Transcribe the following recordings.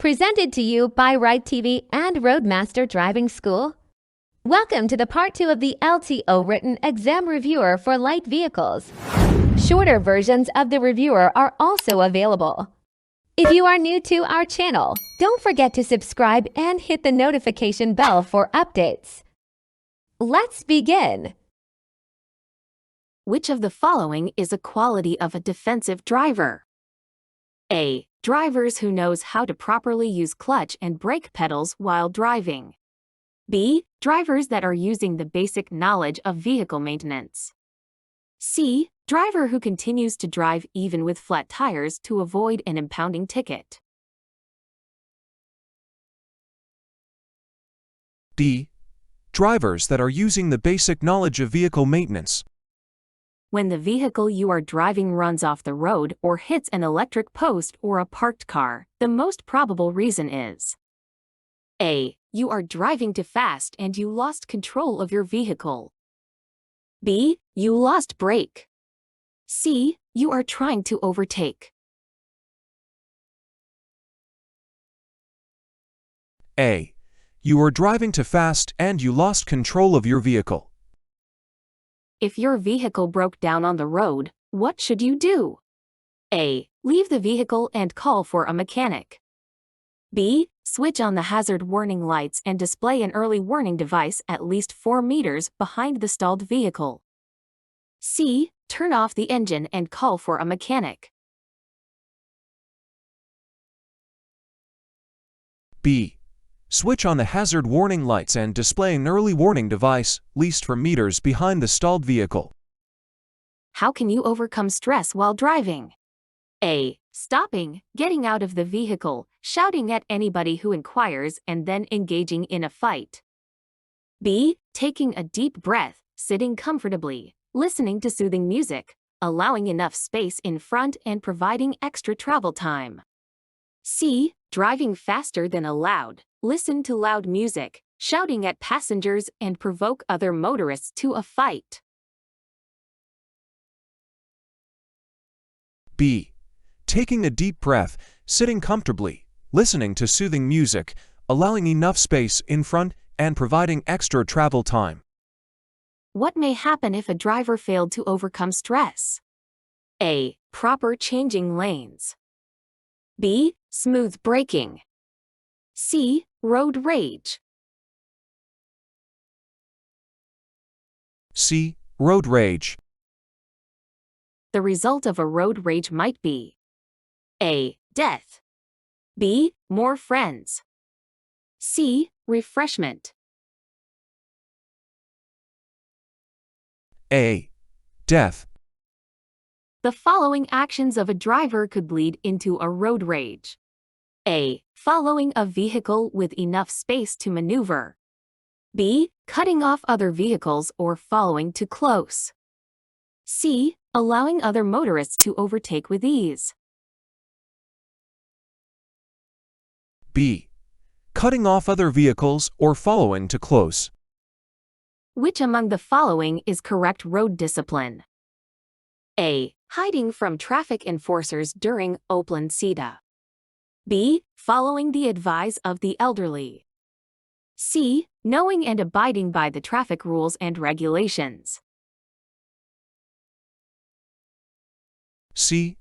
Presented to you by Ride TV and Roadmaster Driving School. Welcome to the Part 2 of the LTO Written Exam Reviewer for Light Vehicles. Shorter versions of the reviewer are also available. If you are new to our channel, don't forget to subscribe and hit the notification bell for updates. Let's begin. Which of the following is a quality of a defensive driver? A. Drivers who knows how to properly use clutch and brake pedals while driving. B. Drivers that are using the basic knowledge of vehicle maintenance. C. Driver who continues to drive even with flat tires to avoid an impounding ticket. D. Drivers that are using the basic knowledge of vehicle maintenance. When the vehicle you are driving runs off the road or hits an electric post or a parked car, the most probable reason is A. You are driving too fast and you lost control of your vehicle. B. You lost brake. C. You are trying to overtake. A. You are driving too fast and you lost control of your vehicle. If your vehicle broke down on the road, what should you do? A. Leave the vehicle and call for a mechanic. B. Switch on the hazard warning lights and display an early warning device at least 4 meters behind the stalled vehicle. C. Turn off the engine and call for a mechanic. B. Switch on the hazard warning lights and display an early warning device, least 4 meters behind the stalled vehicle. How can you overcome stress while driving? A. Stopping, getting out of the vehicle, shouting at anybody who inquires and then engaging in a fight. B. Taking a deep breath, sitting comfortably, listening to soothing music, allowing enough space in front and providing extra travel time. C. Driving faster than allowed, listen to loud music, shouting at passengers and provoke other motorists to a fight. B. Taking a deep breath, sitting comfortably, listening to soothing music, allowing enough space in front and providing extra travel time. What may happen if a driver failed to overcome stress? A. Proper changing lanes. B. Smooth braking. C. Road rage. C. Road rage. The result of a road rage might be A. Death. B. More friends. C. Refreshment. A. Death. The following actions of a driver could lead into a road rage. A. Following a vehicle with enough space to maneuver. B. Cutting off other vehicles or following too close. C. Allowing other motorists to overtake with ease. B. Cutting off other vehicles or following too close. Which among the following is correct road discipline? A. Hiding from traffic enforcers during open seta. B. Following the advice of the elderly. C. Knowing and abiding by the traffic rules and regulations. C.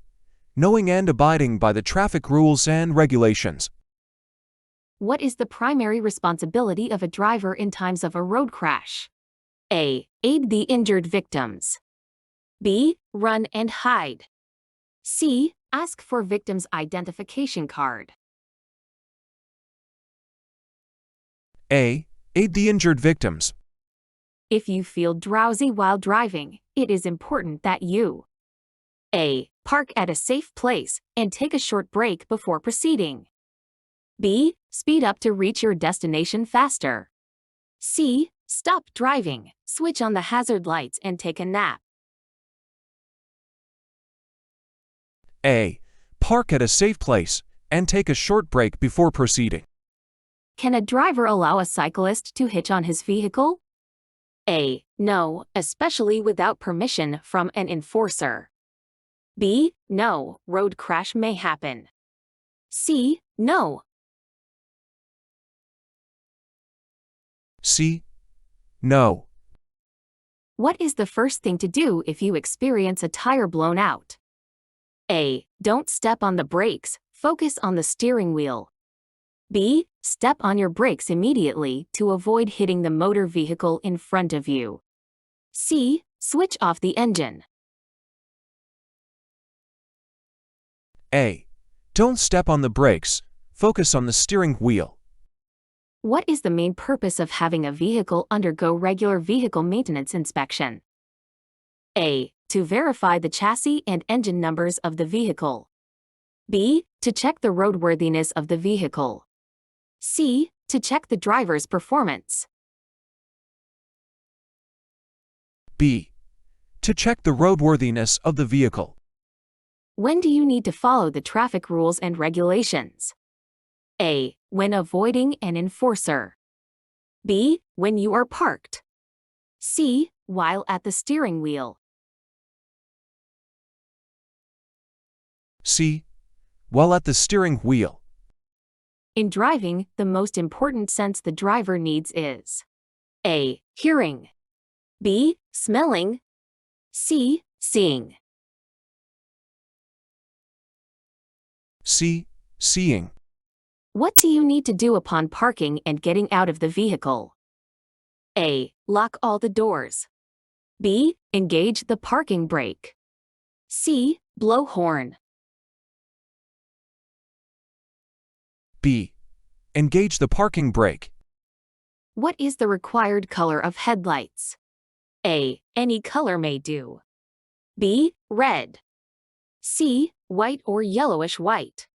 Knowing and abiding by the traffic rules and regulations. What is the primary responsibility of a driver in times of a road crash? A. Aid the injured victims. B. Run and hide. C. Ask for victim's identification card. A. Aid the injured victims. If you feel drowsy while driving, it is important that you A. Park at a safe place and take a short break before proceeding. B. Speed up to reach your destination faster. C. Stop driving, switch on the hazard lights and take a nap. A. Park at a safe place and take a short break before proceeding. Can a driver allow a cyclist to hitch on his vehicle? A. No, especially without permission from an enforcer. B. No, road crash may happen. C. No, C. No. What is the first thing to do if you experience a tire blown out? A. Don't step on the brakes, focus on the steering wheel. B. Step on your brakes immediately to avoid hitting the motor vehicle in front of you. C. Switch off the engine. A. Don't step on the brakes, focus on the steering wheel. What is the main purpose of having a vehicle undergo regular vehicle maintenance inspection? A. To verify the chassis and engine numbers of the vehicle. B. To check the roadworthiness of the vehicle. C. To check the driver's performance. B. To check the roadworthiness of the vehicle. When do you need to follow the traffic rules and regulations? A. When avoiding an enforcer. B. When you are parked. C. While at the steering wheel. C. While at the steering wheel. In driving, the most important sense the driver needs is A. Hearing. B. Smelling. C. Seeing. C. Seeing. What do you need to do upon parking and getting out of the vehicle? A. Lock all the doors. B. Engage the parking brake. C. Blow horn. B. Engage the parking brake. What is the required color of headlights? A. Any color may do. B. Red. C. White or yellowish white.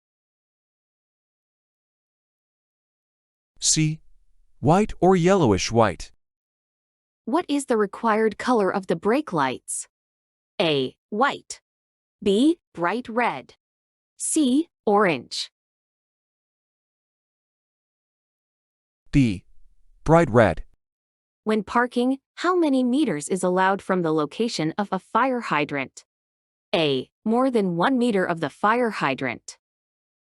C. White or yellowish white. What is the required color of the brake lights? A. White. B. Bright red. C. Orange. B. Bright red. When parking, how many meters is allowed from the location of a fire hydrant? A. More than 1 meter of the fire hydrant.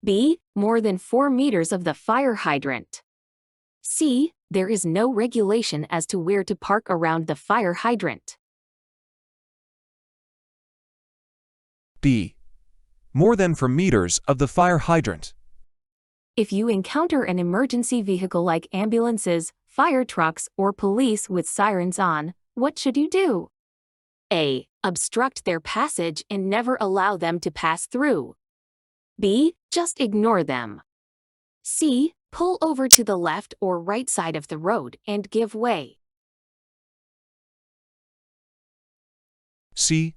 B. More than 4 meters of the fire hydrant. C. There is no regulation as to where to park around the fire hydrant. B. More than 4 meters of the fire hydrant. If you encounter an emergency vehicle like ambulances, fire trucks, or police with sirens on, what should you do? A. Obstruct their passage and never allow them to pass through. B. Just ignore them. C. Pull over to the left or right side of the road and give way. C.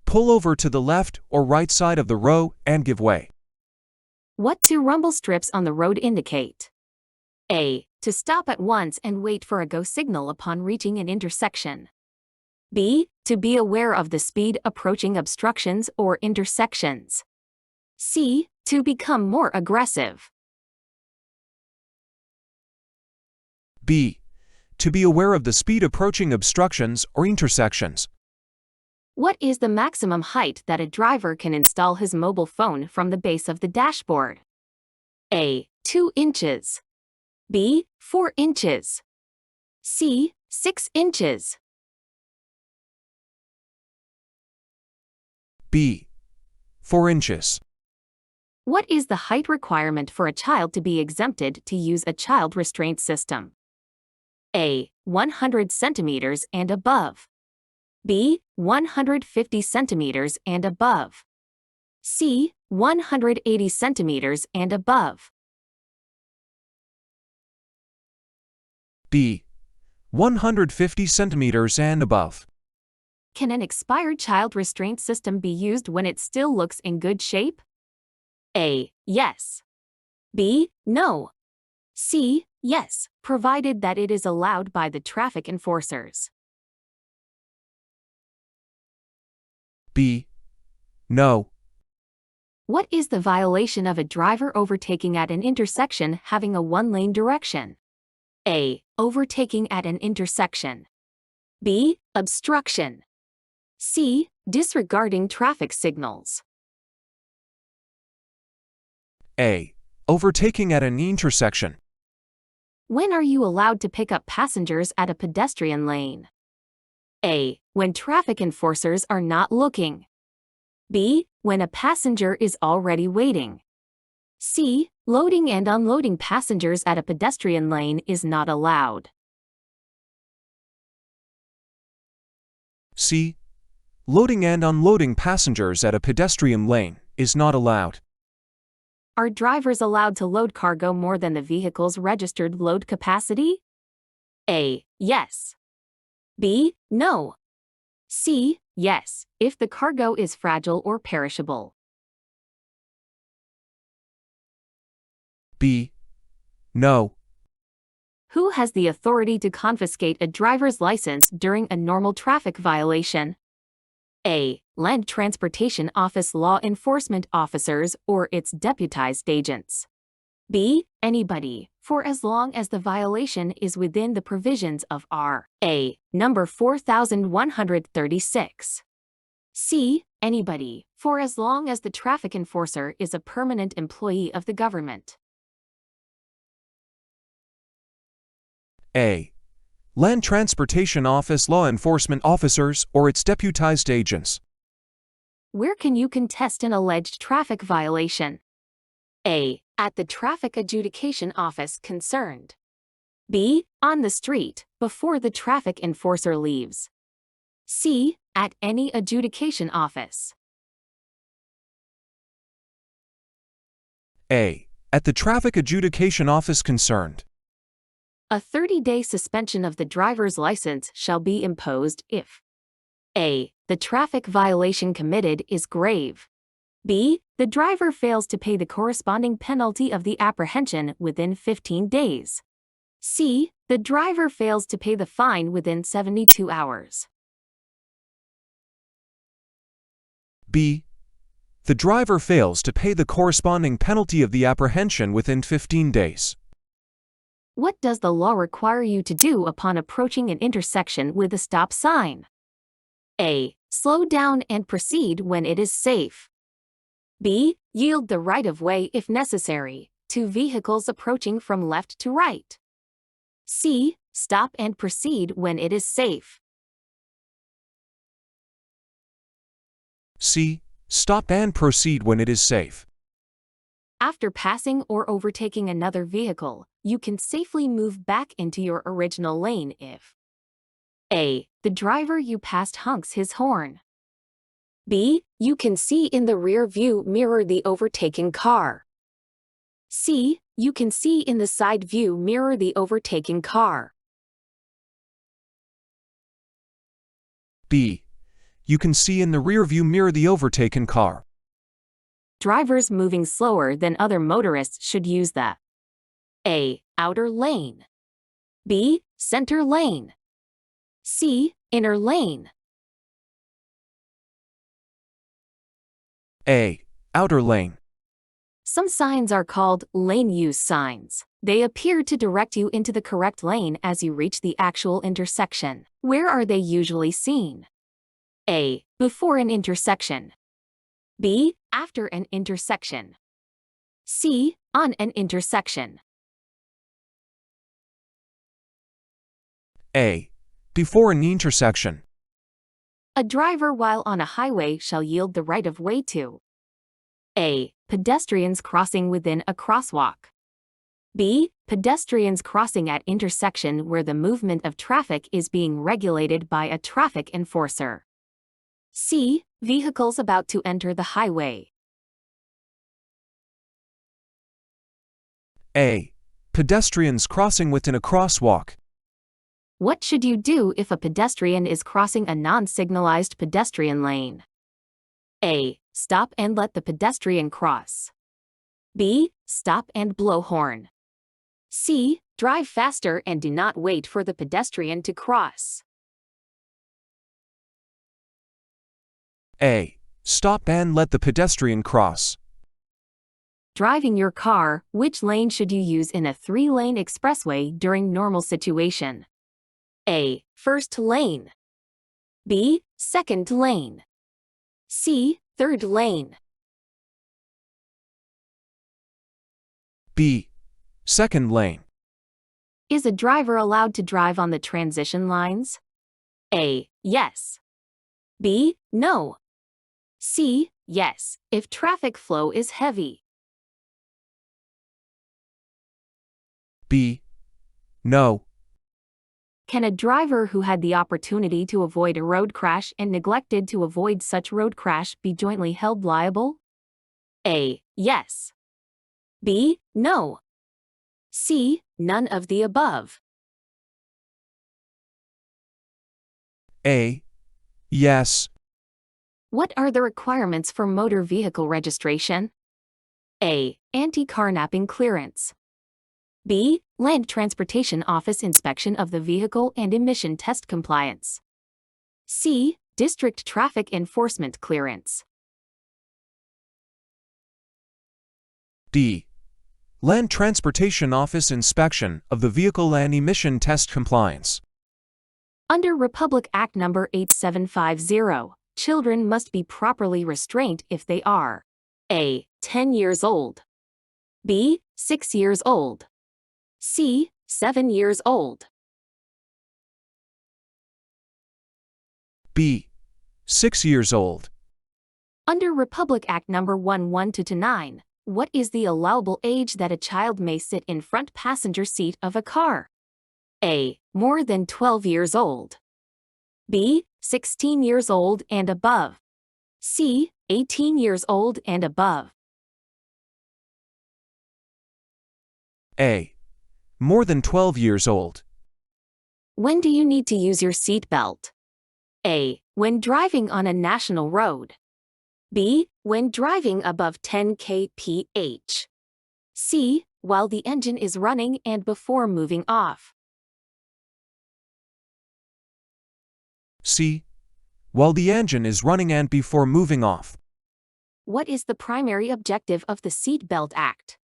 Pull over to the left or right side of the road and give way. What do rumble strips on the road indicate? A. To stop at once and wait for a go signal upon reaching an intersection. B. To be aware of the speed approaching obstructions or intersections. C. To become more aggressive. B. To be aware of the speed approaching obstructions or intersections. What is the maximum height that a driver can install his mobile phone from the base of the dashboard? A. 2 inches. B. 4 inches. C. 6 inches. B. 4 inches. What is the height requirement for a child to be exempted to use a child restraint system? A. 100 centimeters and above. B. 150 centimeters and above. C. 180 centimeters and above. B. 150 centimeters and above. Can an expired child restraint system be used when it still looks in good shape? A. Yes. B. No. C. Yes, provided that it is allowed by the traffic enforcers. B. No. What is the violation of a driver overtaking at an intersection having a one-lane direction? A. Overtaking at an intersection. B. Obstruction. C. Disregarding traffic signals. A. Overtaking at an intersection. When are you allowed to pick up passengers at a pedestrian lane? A. When traffic enforcers are not looking. B. When a passenger is already waiting. C. Loading and unloading passengers at a pedestrian lane is not allowed. C. Loading and unloading passengers at a pedestrian lane is not allowed. Are drivers allowed to load cargo more than the vehicle's registered load capacity? A. Yes. B. No. C. Yes, if the cargo is fragile or perishable. B. No. Who has the authority to confiscate a driver's license during a normal traffic violation? A. Land Transportation Office law enforcement officers or its deputized agents. B. Anybody, for as long as the violation is within the provisions of R.A. number 4136. C. Anybody, for as long as the traffic enforcer is a permanent employee of the government. A. Land Transportation Office law enforcement officers or its deputized agents. Where can you contest an alleged traffic violation? A. At the traffic adjudication office concerned. B. On the street, before the traffic enforcer leaves. C. At any adjudication office. A. At the traffic adjudication office concerned. A 30-day suspension of the driver's license shall be imposed if A. The traffic violation committed is grave. B. The driver fails to pay the corresponding penalty of the apprehension within 15 days. C. The driver fails to pay the fine within 72 hours. B. The driver fails to pay the corresponding penalty of the apprehension within 15 days. What does the law require you to do upon approaching an intersection with a stop sign? A. Slow down and proceed when it is safe. B. Yield the right-of-way if necessary to vehicles approaching from left to right. C. Stop and proceed when it is safe. C. Stop and proceed when it is safe. After passing or overtaking another vehicle, you can safely move back into your original lane if A. The driver you passed honks his horn. B. You can see in the rear view mirror the overtaken car. C. You can see in the side view mirror the overtaken car. B. You can see in the rear view mirror the overtaken car. Drivers moving slower than other motorists should use the A. Outer lane. B. Center lane. C. Inner lane. A. Outer lane. Some signs are called lane use signs. They appear to direct you into the correct lane as you reach the actual intersection. Where are they usually seen? A. Before an intersection. B. After an intersection. C. On an intersection. A. Before an intersection. A driver while on a highway shall yield the right-of-way to A. Pedestrians crossing within a crosswalk. B. Pedestrians crossing at intersection where the movement of traffic is being regulated by a traffic enforcer. C. Vehicles about to enter the highway. A. Pedestrians crossing within a crosswalk. What should you do if a pedestrian is crossing a non-signalized pedestrian lane? A. Stop and let the pedestrian cross. B. Stop and blow horn. C. Drive faster and do not wait for the pedestrian to cross. A. Stop and let the pedestrian cross. Driving your car, which lane should you use in a 3-lane expressway during normal situation? A. First lane. B. Second lane. C. Third lane. B. Second lane. Is a driver allowed to drive on the transition lines? A. Yes. B. No. C. Yes, if traffic flow is heavy. B. No. Can a driver who had the opportunity to avoid a road crash and neglected to avoid such road crash be jointly held liable? A. Yes. B. No. C. None of the above. A. Yes. What are the requirements for motor vehicle registration? A. Anti-carnapping clearance. B. Land Transportation Office inspection of the vehicle and emission test compliance. C. District Traffic Enforcement clearance. D. Land Transportation Office inspection of the vehicle and emission test compliance. Under Republic Act No. 8750, children must be properly restrained if they are A. 10 years old. B. 6 years old. C. 7 years old. B. 6 years old. Under Republic Act No. 11229, what is the allowable age that a child may sit in front passenger seat of a car? A. More than 12 years old. B. 16 years old and above. C. 18 years old and above. A. More than 12 years old. When do you need to use your seat belt? A. When driving on a national road. B. When driving above 10 kph. C. While the engine is running and before moving off. C. While the engine is running and before moving off. What is the primary objective of the Seat Belt Act?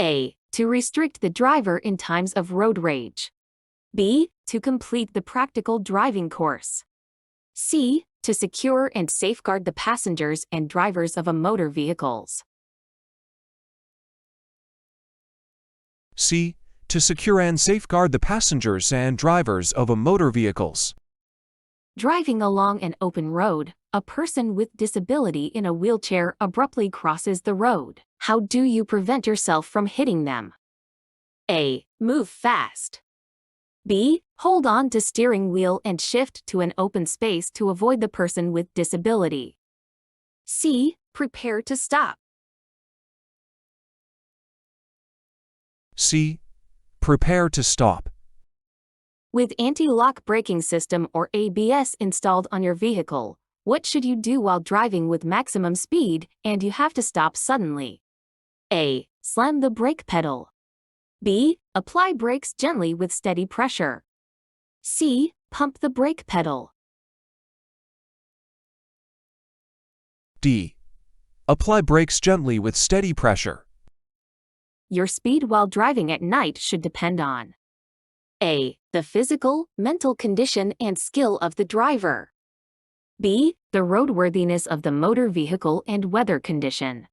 A. To restrict the driver in times of road rage. B. To complete the practical driving course. C. To secure and safeguard the passengers and drivers of a motor vehicles. C. To secure and safeguard the passengers and drivers of a motor vehicles. Driving along an open road, a person with disability in a wheelchair abruptly crosses the road. How do you prevent yourself from hitting them? A. Move fast. B. Hold on to steering wheel and shift to an open space to avoid the person with disability. C. Prepare to stop. C. Prepare to stop. With anti-lock braking system or ABS installed on your vehicle, what should you do while driving with maximum speed and you have to stop suddenly? A. Slam the brake pedal. B. Apply brakes gently with steady pressure. C. Pump the brake pedal. D. Apply brakes gently with steady pressure. Your speed while driving at night should depend on A. The physical, mental condition and skill of the driver. B. The roadworthiness of the motor vehicle and weather condition.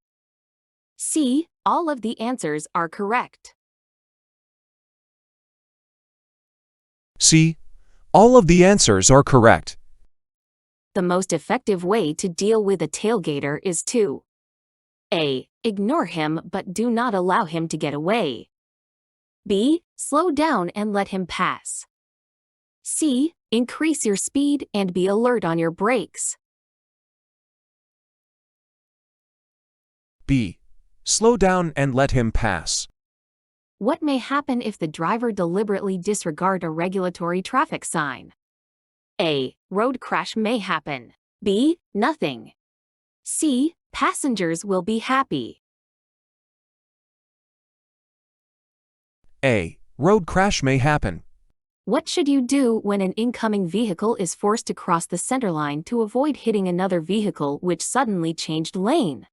C. All of the answers are correct. C. All of the answers are correct. The most effective way to deal with a tailgater is to A. Ignore him but do not allow him to get away. B. Slow down and let him pass. C. Increase your speed and be alert on your brakes. B. Slow down and let him pass. What may happen if the driver deliberately disregard a regulatory traffic sign? A. Road crash may happen. B. Nothing. C. Passengers will be happy. A. Road crash may happen. What should you do when an incoming vehicle is forced to cross the center line to avoid hitting another vehicle which suddenly changed lane?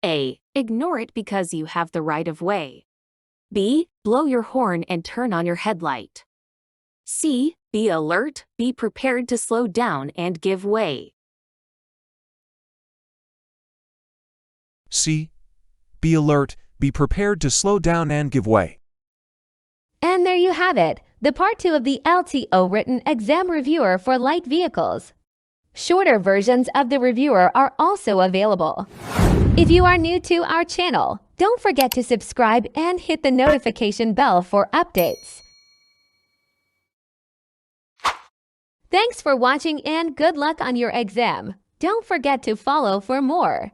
A. Ignore it because you have the right of way. B. Blow your horn and turn on your headlight. C. Be alert, be prepared to slow down and give way. C. Be alert, be prepared to slow down and give way. And there there you have it, the Part 2 of the LTO Written Exam Reviewer for light vehicles. Shorter versions of the reviewer are also available. If you are new to our channel, don't forget to subscribe and hit the notification bell for updates. Thanks for watching and good luck on your exam. Don't forget to follow for more.